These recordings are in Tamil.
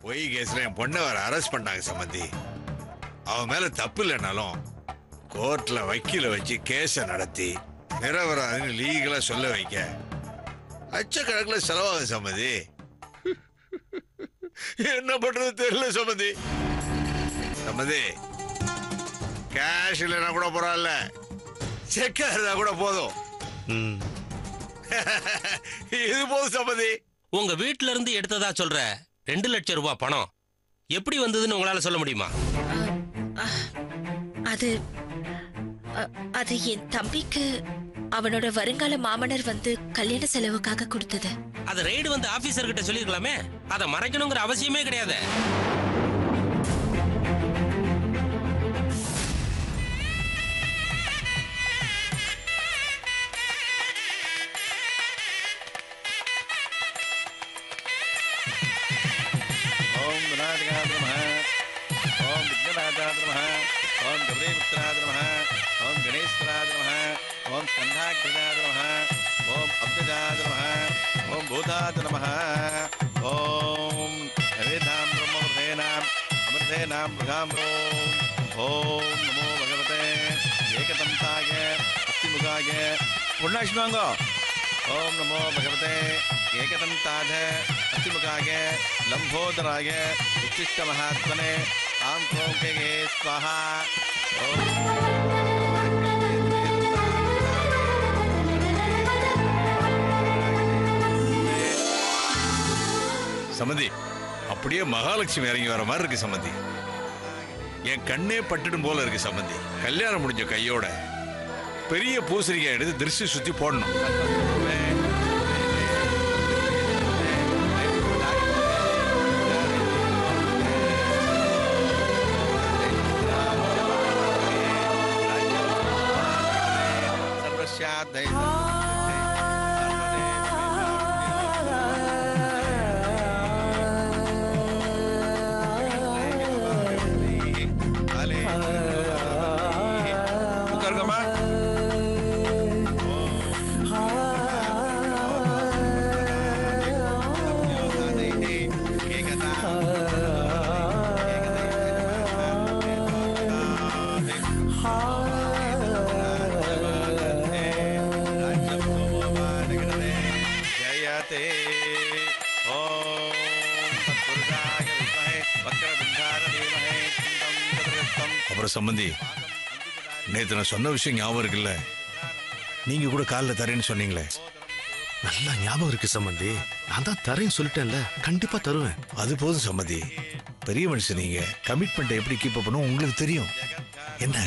பொய் கேஸ்ல என் பொண்ணை வர அரெஸ்ட் பண்ணாங்க சம்பந்தி. அவன் மேல தப்பு இல்லைனாலும் கோர்ட்ல வக்கீல வச்சு கேஸ நடத்தி நிரபராதின்னு லீகலா சொல்ல வைக்க லட்சக்கணக்கில் செலவாகும் சம்பந்தி. என்ன பண்றது தெரியல சம்பந்தி. சம்பந்தி கேஷ் இல்லைன்னா கூட பரவாயில்ல, செக்கா இருந்தா கூட போதும். இது போதும் சம்பந்தி. உங்க வீட்டுல இருந்து எடுத்ததா சொல்ற 2 லட்சம் ரூபாய் பணம் எப்படி வந்ததுன்னு உங்களால சொல்ல முடியுமா? அது என் தம்பிக்கு அவனோட வருங்கால மாமனர் வந்து கல்யாண செலவுக்காக கொடுத்தது. அத ரைடு வந்து ஆபீசர் கிட்ட சொல்லிருக்கலாமே. அத மறைக்கணுங்கிற அவசியமே கிடையாது. ஓம் விநாயகாய நமஹ, ஓம் விக்னநாதாய நமஹ, ஓம் கௌரிபுத்ராய நமஹ, ஓம் கணேஸ்வராய நமஹ, ஓம் ஸ்கந்தாக்ரியாய நமஹ, ஓம் அப்ஜஜாய நமஹ, ஓம் பூதாய நமஹ, ஓம் நவேதாம் பிரம்மவர்தேனாம் அமிர்தேனாம் மிருகாம்ரோம், ஓம் நமோ பகவதே ஏகதந்தாய அஸ்திமுகாய புண்ணாஷ்மாங்கோ. ஓம் நமோ பகவதே ஏகதந்தாய அஸ்திமுகாய லம்போதராய உச்சிஷ்ட மகாத்மனே ஆம் க்ரோங்கே ஸ்வாஹா. சம்பந்தி அப்படியே மகாலட்சுமி இறங்கி வர மாதிரி இருக்கு சம்பந்தி. என் கண்ணே பட்டுடும் போல இருக்கு சம்பந்தி. கல்யாணம் முடிஞ்ச கையோட பெரிய பூசணிக்காய் எடுத்து திருஷ்டி சுத்தி போடணும். அப்புறம் சம்பந்தி, நேற்று நான் சொன்ன விஷயம் ஞாபகம் இருக்குல்ல? நீங்க கூட காலில் தரேன்னு சொன்னீங்களே. நல்லா ஞாபகம் இருக்கு சம்பந்தி. நான் தான் தரேன்னு சொல்லிட்டேன்ல, கண்டிப்பா தருவேன். அது போதும் சம்பந்தி. பெரிய மனுஷன் நீங்க, கமிட்மெண்ட் எப்படி கீப் அப் பண்ணும் உங்களுக்கு தெரியும். என்ன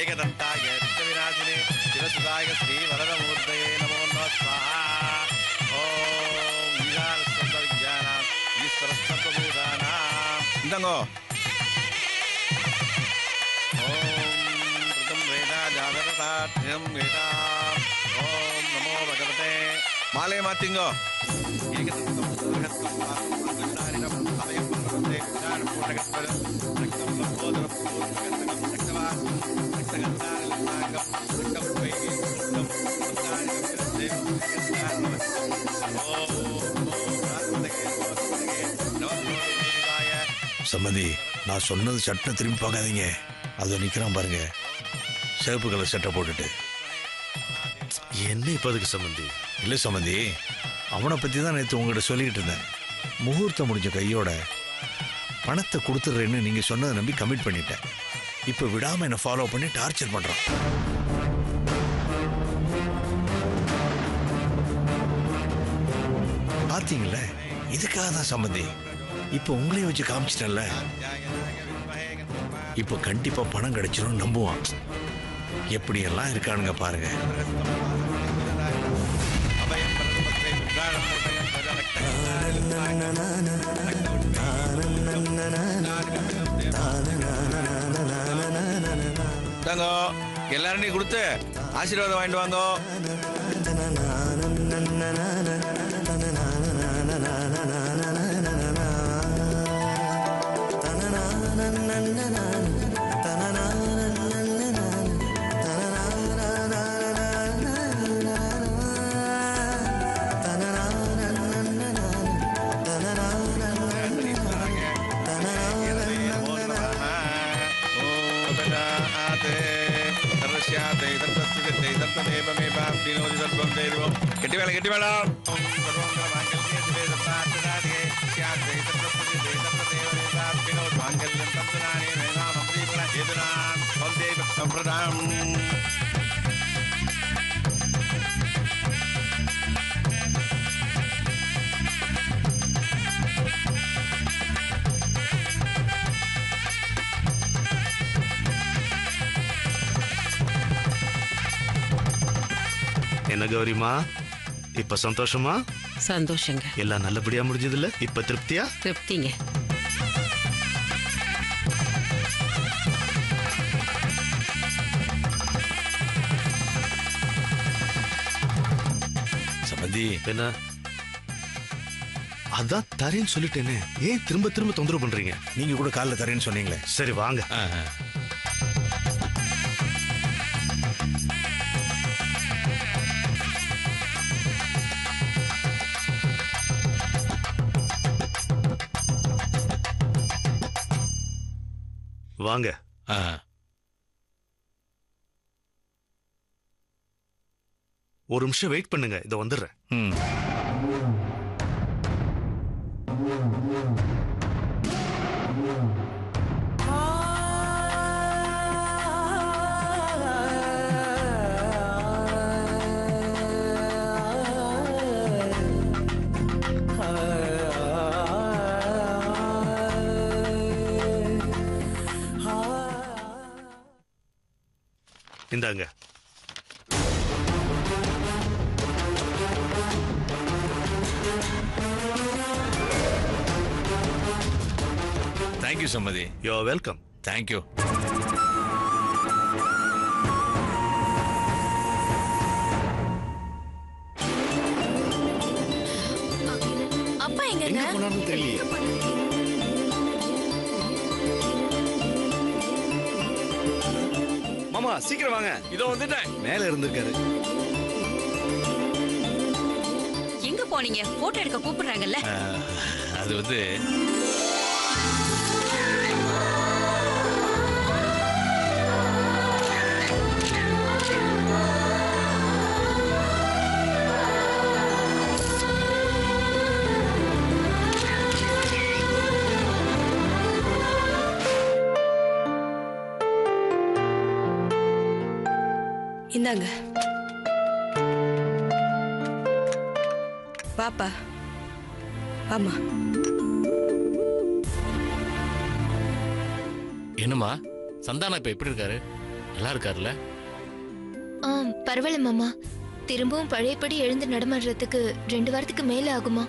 ஏகதந்தாய விநாசினே சிவசுதாய ஸ்ரீ வரதமூர்த்தயே நமோ நமः ஸ்வாஹா. ஓம் ஈகாரஸ்வந்த வித்யானாம் ஈஸ்வரஸ்வபூதானாம். இந்தங்கோ. ஓம் ருதம் வேதா ஜாதகதாத்யம் வேதா. ஓம் நமோ பகவதே. மாலையை மாத்திங்கோ. சம்பந்தி, நான் சொன்னது சட்டை திரும்பி பார்க்காதீங்க. அதோ நிக்கிறான் பாருங்க, சிவப்பு கலர் சட்டை போட்டுட்டு. என்ன இப்ப அதுக்கு சம்பந்தி? இல்லை சம்பந்தி, அவனை பத்தி தான் நேற்று உங்ககிட்ட சொல்லிக்கிட்டு இருந்தேன். முகூர்த்தம் முடிஞ்ச கையோட பணத்தை கொடுத்துட்றேன்னு நீங்க சொன்னதை நம்பி கமிட் பண்ணிட்டேன். இப்போ விடாம என்னை ஃபாலோ பண்ணி டார்ச்சர் பண்றான். பாத்தீங்கள, இதுக்காக தான் சம்பந்தி இப்போ உங்களையும் வச்சு காமிச்சிட்டேன்ல. இப்போ கண்டிப்பா பணம் கிடைச்சிடும் நம்புவான். எப்படியெல்லாம் இருக்கானுங்க பாருங்க. எல்லாரும் நீ கொடுத்து ஆசீர்வாதம் வாங்கிட்டு வாங்கோ. கெட்டி வேலை கெட்டி வேலை என்ன கௌரிமா, இப்ப சந்தோஷமா? சந்தோஷங்க. எல்லாம் நல்லபடியா முடிஞ்சதுல? இப்ப திருப்தியா? திருப்திங்க. சம்பந்தி என்ன? அதான் தரேன்னு சொல்லிட்டேனே, ஏன் திரும்ப திரும்ப தொந்தரவு பண்றீங்க? நீங்க கூட காலைல தரேன்னு சொன்னீங்களே. சரி வாங்க. வாங்க. ஒரு நிமிஷம் வெயிட் பண்ணுங்க, இத வந்துடுறேன். இந்தாங்க. தேங்க்யூ சம்பந்தி. You are welcome. தேங்க்யூ. அப்பா எங்க தெரியல. மாமா சீக்கிரம் வாங்க. இதோ வந்துட்டேன். மேல இருந்திருக்காரு. எங்க போனீங்க? போட்டோ எடுக்க கூப்பிடுறாங்கல்ல. அது வந்து இந்தாங்க. பாப்பா ஆமா. என்னம்மா சந்தானம் இப்ப எப்படி இருக்காரு? நல்லா இருக்காருல்ல? பரவாயில்ல மாமா. திரும்பவும் பழையபடி எழுந்து நடமாடுறதுக்கு 2 வாரத்துக்கு மேல ஆகுமா.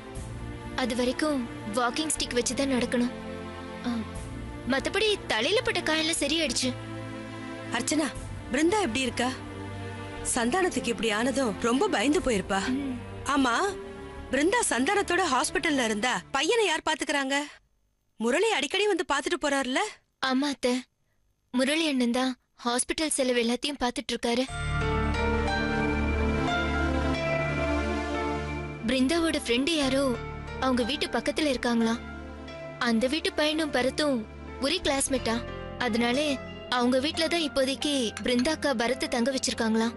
அது வரைக்கும் வாக்கிங் ஸ்டிக் வச்சுதான் நடக்கணும். மத்தபடி தலையில பட்ட காயெல்லாம் சரியாயிடுச்சு. அர்ச்சனா, பிருந்தா எப்படி இருக்கா? சந்தானத்துக்கு இப்படி ஆனதும் ரொம்ப பயந்து போயிருப்பா. ஆமா, பிருந்தா சந்தானத்தோட ஹாஸ்பிட்டல்ல இருந்தா பையனை யார் பாத்துக்கறாங்க? முரளி அடிக்கடி வந்து பாத்துட்டு போறாருல? ஆமா அத்தை, முரளி அண்ணன் தான் ஹாஸ்பிட்டல் செலவு எல்லாத்தையும் பாத்துட்டு இருக்காரு. பிருந்தாவோட ஃப்ரெண்டு யாரோ அவங்க வீட்டு பக்கத்துல இருக்காங்களாம். அந்த வீட்டு பையனும் பரத்தும் ஒரே கிளாஸ்மேட்டா. அதனால அவங்க வீட்டுலதான் இப்போதைக்கு பிருந்தாக்கா பரத்தை தங்க வச்சிருக்காங்களாம்.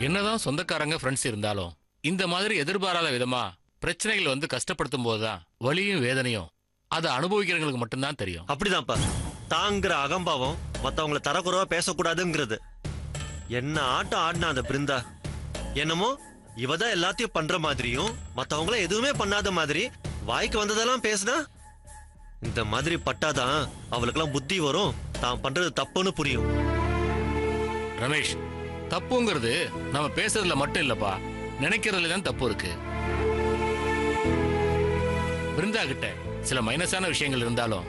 என்னதான் சொந்தக்காரங்க ஃப்ரெண்ட்ஸ் இருந்தாலும் இந்த மாதிரி எதிர்பாராத விதமா பிரச்சனைகள் வந்து கஷ்டப்படுத்தும் போதுதான் வலியும் வேதனையும் அதை அனுபவிக்கிறவங்களுக்கு மட்டும்தான் தெரியும். அப்படிதான்ப்பா. தாங்கிற அகம்பாவம் மத்தவங்களை தரக்குறவா பேசக்கூடாதுங்கிறது. என்ன ஆட்டம் ஆடினா அந்த பிருந்தா. என்னமோ இவதான் எல்லாத்தையும் பண்ற மாதிரியும் மத்தவங்கள எதுவுமே பண்ணாத மாதிரி வாய்க்கு வந்ததெல்லாம் பேசுனா. இந்த மாதிரி பட்டாதான் அவளுக்கெல்லாம் புத்தி வரும், தான் பண்றது தப்புன்னு புரியும். ரமேஷ், தப்புங்கிறது நம்ம பேசுறதுல மட்டும் இல்லப்பா, நினைக்கிறதுல தான் தப்பு இருக்கு. பிருந்தா கிட்ட சில மைனஸான விஷயங்கள் இருந்தாலும்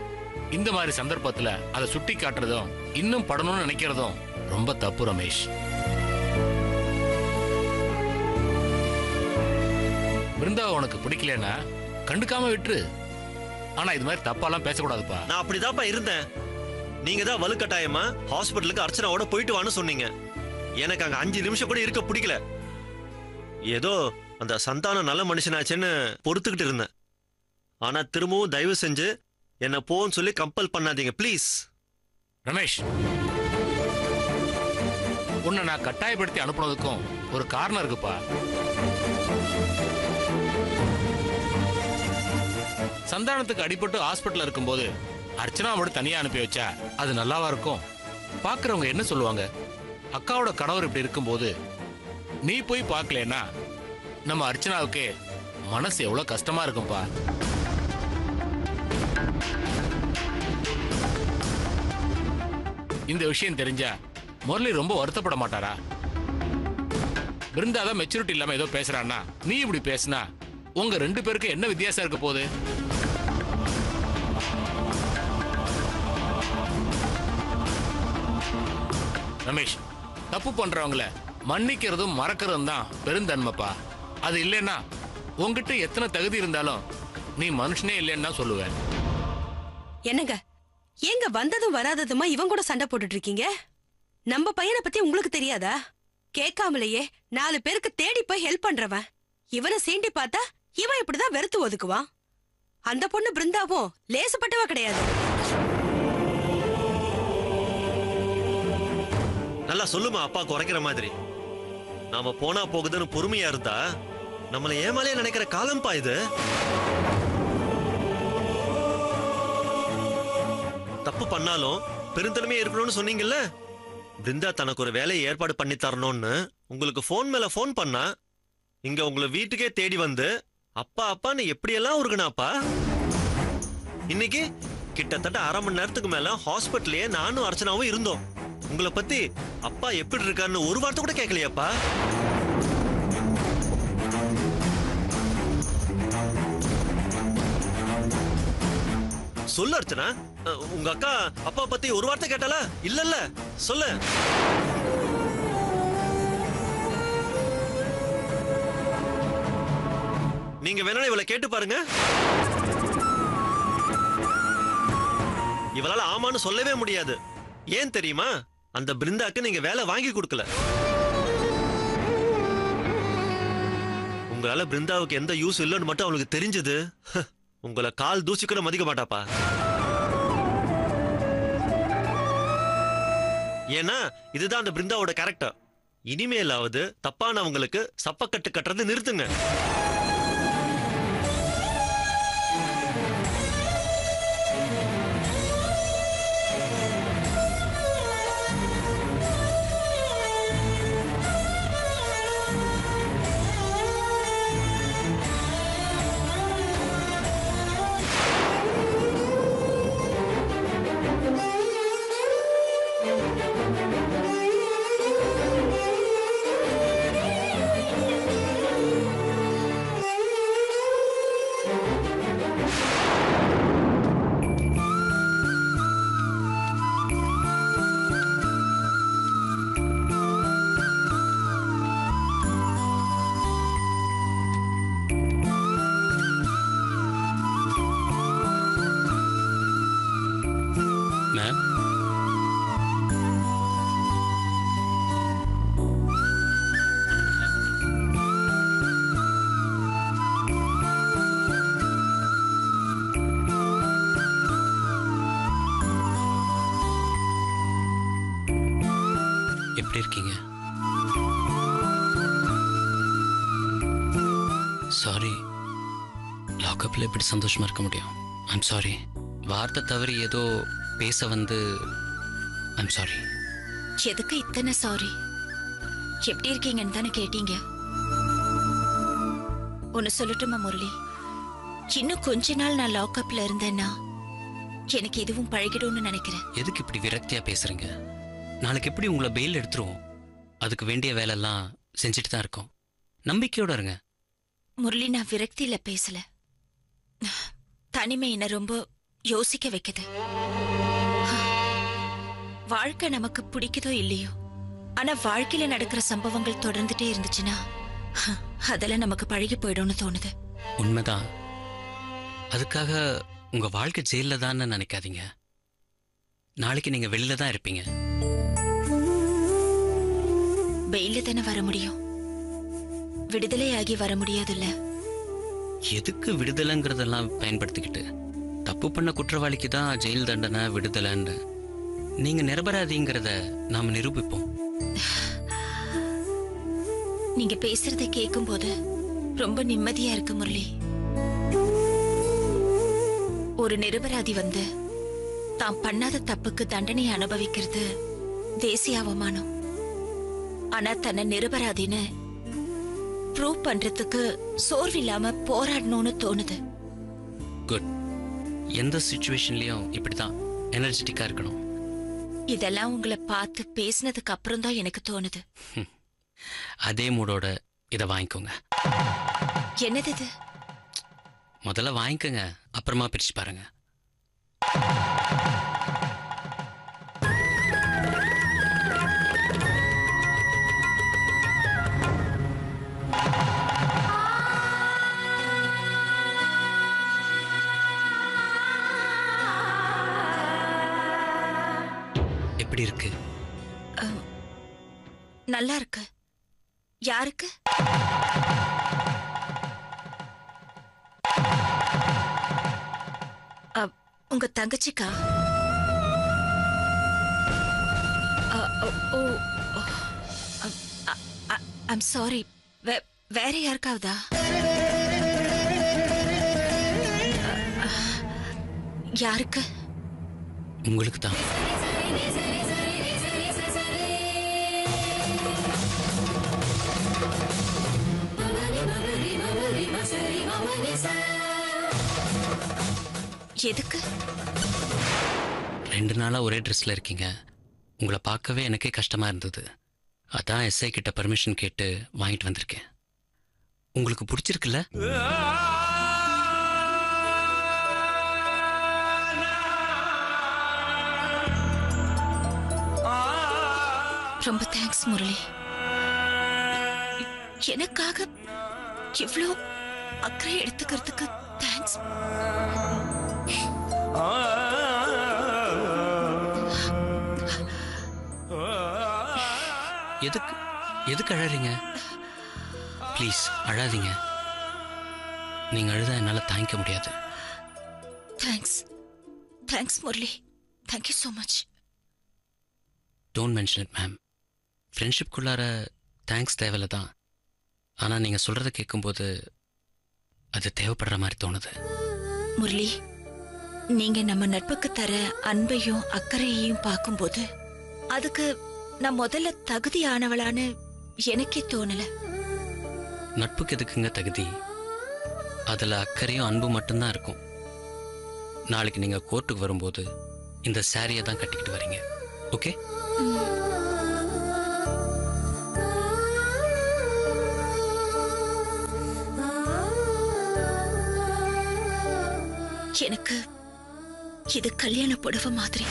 இந்த மாதிரி சந்தர்ப்பத்துல அதை சுட்டி காட்டுறதும் இன்னும் படணும்னு நினைக்கிறதும் ரொம்ப தப்பு ரமேஷ். பிருந்தா உனக்கு பிடிக்கலன்னா கண்டுக்காம விட்டுரு. ஆனா இது மாதிரி தப்பாலாம் பேசக்கூடாதுப்பா. நான் அப்படிதான்ப்பா இருந்தேன். நீங்க தான் வலுக்கட்டாயமா ஹாஸ்பிட்டலுக்கு அர்ச்சனாவோட போயிட்டு வான்னு சொன்னீங்க. எனக்கு அங்க 5 நிமிஷம் கூட இருக்க பிடிக்கல. ஏதோ அந்த சந்தானம் நல்ல மனுஷனாச்சுன்னு பொறுத்துக்கிட்டு இருந்தேன். ஆனா திரும்பவும் தயவு செஞ்சு என்ன போன்னு சொல்லி கம்பல் பண்ணாதீங்க ப்ளீஸ். ரமேஷ், உன்னை நான் கட்டாயப்படுத்தி அனுப்புனதுக்கும் ஒரு காரணம் இருக்குப்பா. சந்தானத்துக்கு அடிபட்டு ஹாஸ்பிட்டல் இருக்கும்போது அர்ச்சனா மட்டும் தனியா அனுப்பி வச்சா அது நல்லாவா இருக்கும்? பாக்குறவங்க என்ன சொல்லுவாங்க? அக்காவோட கணவர் இப்படி இருக்கும்போது நீ போய் பார்க்கலன்னா நம்ம அர்ச்சனாவுக்கு மனசு எவ்வளவு கஷ்டமா இருக்கும்பா. இந்த விஷயம் தெரிஞ்சா முரளி ரொம்ப வருத்தப்பட மாட்டாரா? பிருந்தாதான் மெச்சூரிட்டி இல்லாம ஏதோ பேசுறான்னா நீ இப்படி பேசினா உங்க 2 பேருக்கு என்ன வித்தியாசம் இருக்க போகுது? ரமேஷ், தப்பு பண்றவங்கள மன்னிக்கிறதும் மறக்கிறதும் தான் பெருந்தன்மைப்பா. அது இல்லைன்னா உங்ககிட்ட எத்தனை தகுதி இருந்தாலும் நீ மனுஷனே இல்லைன்னு தான் சொல்லுவேன். என்னங்க, ஏங்க வந்ததும் வராததுமா இவன் கூட சண்டை போட்டுட்டு இருக்கீங்க? நம்ம பையனை பத்தி உங்களுக்கு தெரியாதா? கேட்காமலேயே 4 பேருக்கு தேடி போய் ஹெல்ப் பண்றவன் இவனை சீண்டி பார்த்தா இவன் இப்படிதான் வெறுத்து ஒதுக்குவான். அந்த பொண்ணு பிருந்தாவும் லேசுப்பட்டவா கிடையாது. நல்லா சொல்லுமா அப்பா குறைக்கிற மாதிரி. நாம போனா போகுதுன்னு பொறுமையா இருந்தா நம்மளை ஏமாலையே நினைக்கிற காலம்பா இது. தப்பு பண்ணாலும் பெருந்தன்மையா இருக்கணும்னு சொன்னீங்கல்ல. பிருந்தா தனக்கு ஒரு வேலையை ஏற்பாடு பண்ணி தரணும்னு உங்களுக்கு போன் மேல போன் பண்ணா இங்க உங்களை வீட்டுக்கே தேடி வந்து அப்பா அப்பான்னு எப்படியெல்லாம் உருகுனாப்பா. இன்னைக்கு கிட்டத்தட்ட அரை மணி நேரத்துக்கு மேல ஹாஸ்பிட்டலே நானும் அர்ச்சனாவும் இருந்தோம். உங்களை பத்தி அப்பா எப்படி இருக்காருன்னு ஒரு வார்த்தை கூட கேட்கலையாப்பா. சொல்லு அர்ச்சனா, உங்க அக்கா அப்பா பத்தி ஒரு வார்த்தை கேட்டாலா? இல்லல்ல, சொல்லு. நீங்க வேணா இவளை கேட்டு பாருங்க. இவளால ஆமான்னு சொல்லவே முடியாது. ஏன் தெரியுமா? அந்த பிருந்தாக்கு நீங்க வேலை வாங்கி கொடுக்கல. உங்களால பிருந்தாவுக்கு எந்த யூஸ் இல்லைன்னு மட்டும் அவளுக்கு தெரிஞ்சது, உங்களை கால் தூசி கூட மதிக்க மாட்டாப்பா. ஏன்னா இதுதான் அந்த பிருந்தாவோட கேரக்டர். இனிமேலாவது தப்பானவங்களுக்கு சப்பக்கட்டு கட்டுறது நிறுத்துங்க. மேம், எப்படி இருக்கீங்க? சாரி, லாக்அப்ல எப்படி சந்தோஷமா இருக்க முடியும்? I'm sorry. வார்த்தை தவறி ஏதோ பேச வந்து ஐம் சாரி. எதுக்கு இத்தனை சாரி? எப்படி இருக்கீங்கன்னு தானே கேட்டீங்க. ஒன்னு சொல்லட்டுமா முரளி? இன்னும் கொஞ்ச நாள் நான் லாக்அப்ல இருந்தேன்னா எனக்கு இதுவும் பழகிடும்னு நினைக்கிறேன். எதுக்கு இப்படி விரக்தியா பேசுறீங்க? நாளைக்கு எப்படி உங்களை பெயில் எடுத்துருவோம். அதுக்கு வேண்டிய வேலையெல்லாம் செஞ்சுட்டு தான் இருக்கோம். நம்பிக்கையோட இருங்க. முரளி, நான் விரக்தியில பேசல. தனிமை என்ன ரொம்ப யோசிக்க வைக்குது. வாழ்க்கை நமக்கு பிடிக்குதோ இல்லையோ, ஆனா வாழ்க்கையில நடக்கிற சம்பவங்கள் தொடர்ந்துட்டே இருந்துச்சுன்னா அதெல்லாம் நமக்கு பழகி போயிடும்னு தோணுது. உண்மைதான். அதுக்காக உங்க வாழ்க்கை ஜெயில தான் நினைக்காதீங்க. நாளைக்கு நீங்க வெளியில தான் இருப்பீங்க. வெயில தானே வர முடியும், விடுதலையாகி வர முடியாதுல்ல. எதுக்கு விடுதலைங்கிறதெல்லாம் பயன்படுத்திக்கிட்டு தப்பு பண்ண குற்றவாளிக்கு தான் ஜெயில் தண்டனை விடுதலைன்னு நீங்க நிரபராதிங்கிறத நாம நிரூபிப்போம். நீங்க பேசுறத கேட்கும்போது ரொம்ப நிம்மதியா இருக்கு முரளி. ஒரு நிரபராதி வந்து தான் பண்ணாத தப்புக்கு தண்டனை அனுபவிக்கிறது தேசிய அவமானம். ஆனா தன்னை நிரபராதின்னு ப்ரூவ் பண்றதுக்கு சோர்வில்லாம போராடணும்னு தோணுது. குட். எந்த சிச்சுவேஷன்லயும் இப்படிதான் எனர்ஜெட்டிக்கா இருக்கணும். இதெல்லாம் உங்களை பார்த்து பேசினதுக்கு அப்புறம் தான் எனக்கு தோணுது. அதே மூடோட இதை வாங்கிக்கோங்க. என்னது இது? முதல்ல வாங்கிக்கோங்க, அப்புறமா பிரிச்சு பாருங்க. எப்படி இருக்கு? நல்லா இருக்கு. யாருக்கு? உங்க தங்கச்சிக்கா? ஓ, ஐம் சாரி. வேற யாருக்காவதா? யாருக்கு? உங்களுக்கு தான். எதுக்கு? 2 நாளா ஒரே ட்ரெஸ்ல இருக்கீங்க. உங்களை பார்க்கவே எனக்கே கஷ்டமா இருந்தது. அதான் எஸ்ஐ கிட்ட பர்மிஷன் கேட்டு வாங்கிட்டு வந்திருக்கேன். உங்களுக்கு பிடிச்சிருக்குல்ல? ரொம்ப தேங்க்ஸ் முரளி. எனக்காக இவ்ளோ அக்கறை எடுத்துக்கிறதுக்கு தேங்க்ஸ். எதுக்கு அழறீங்க? ப்ளீஸ் அழாதீங்க. நீங்க அழுதா என்னால தாங்கிக்க முடியாது. Thanks Murali. Thank you so much. Don't mention it ma'am. ஃப்ரெண்ட்ஷிப்குள்ளார தேங்க்ஸ் தேவையில்ல தான். ஆனால் நீங்கள் சொல்கிறத கேட்கும்போது அது தேவைப்படுற மாதிரி தோணுது. முரளி, நீங்க நம்ம நட்புக்கு தர அன்பையும் அக்கறையையும் பார்க்கும்போது அதுக்கு நான் முதல்ல தகுதியானவளான்னு எனக்கே தோணல. நட்புக்கு எதுக்குங்க தகுதி? அதில் அக்கறையும் அன்பு மட்டும்தான் இருக்கும். நாளைக்கு நீங்கள் கோர்ட்டுக்கு வரும்போது இந்த சாரியை தான் கட்டிக்கிட்டு வரீங்க. ஓகே? எனக்கு இது கல்யாண புடவை மாதிரி.